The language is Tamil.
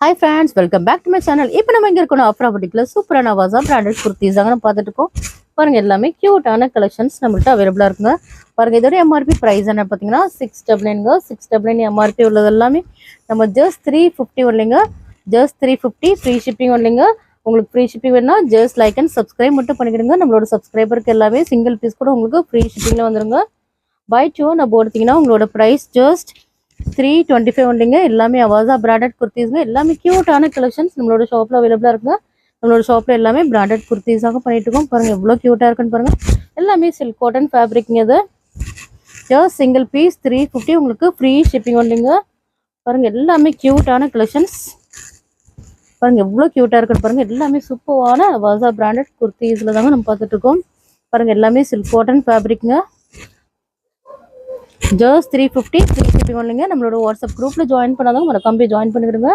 Hi friends, welcome back to my channel. இப்போ நம்ம இங்க இருக்கோம் ஆஃப்ரா புட்டிக்ல சூப்பரான வாசா பிராண்டட் குர்த்திஸ் தாங்க நம்ம பார்த்துட்டு இருக்கோம். பாருங்க எல்லாமே கியூட்டான கலெக்ஷன்ஸ் நம்மள்ட்ட அவைலபிளா இருக்குங்க. பாருங்க இதோட எம்ஆர்பி பிரைஸ் என்ன பார்த்தீங்கன்னா 699ங்க. 699 எம்ஆர்பி உள்ளது எல்லாமே நம்ம ஜஸ்ட் 350 வரலைங்க. ஜஸ்ட் 350 ஃப்ரீ ஷிப்பிங் வரலைங்க. உங்களுக்கு ஃப்ரீ ஷிப்பிங் வேணும்னா ஜஸ்ட் லைக் அண்ட் சப்ஸ்கிரைப் மட்டும் பண்ணிக்கிடுங்க. நம்மளோட சப்ஸ்கிரைபருக்கு எல்லாமே சிங்கிள் பீஸ் கூட உங்களுக்கு ஃப்ரீ ஷிப்பிங்ல வந்துருங்க. பை 2 நான் போடுத்தீங்கன்னா உங்களோட ப்ரைஸ் ஜஸ்ட் 325 ஒன்றிங்க. எல்லாமே அவாசா பிராண்டட் குர்த்திஸ்ங்க. எல்லாமே கியூட்டான கலெக்ஷன்ஸ் நம்மளோட ஷாப்ல அவைலபிளா இருக்குங்க. நம்மளோட ஷாப்ல எல்லாமே பிராண்டட் குர்த்திஸாக பண்ணிட்டு இருக்கோம். பாருங்க எவ்வளோ கியூட்டா இருக்குன்னு பாருங்க. எல்லாமே சில்க் காட்டன் ஃபேப்ரிக்ங்க. இது ஜஸ்ட் சிங்கிள் பீஸ் 350 உங்களுக்கு ஃப்ரீ ஷிப்பிங் ஒன்றிங்க. பாருங்க எல்லாமே கியூட்டான கலெக்ஷன்ஸ். பாருங்க எவ்வளோ கியூட்டா இருக்குன்னு பாருங்க. எல்லாமே சூப்பரான அவாசா பிராண்டட் குர்த்திஸ்ல தாங்க நம்ம பார்த்துட்டு இருக்கோம். பாருங்க எல்லாமே சில்க் காட்டன் ஃபேப்ரிக்ங்க. ஜஸ்ட் 350 ஃப்ரீ ஷிப்பிங் ஒன்றுங்க. நம்மளோட வாட்ஸ்அப் குரூப்ல ஜாயின் பண்ணாதவங்க மறக்காம போய் ஜாயின் பண்ணிடுங்க.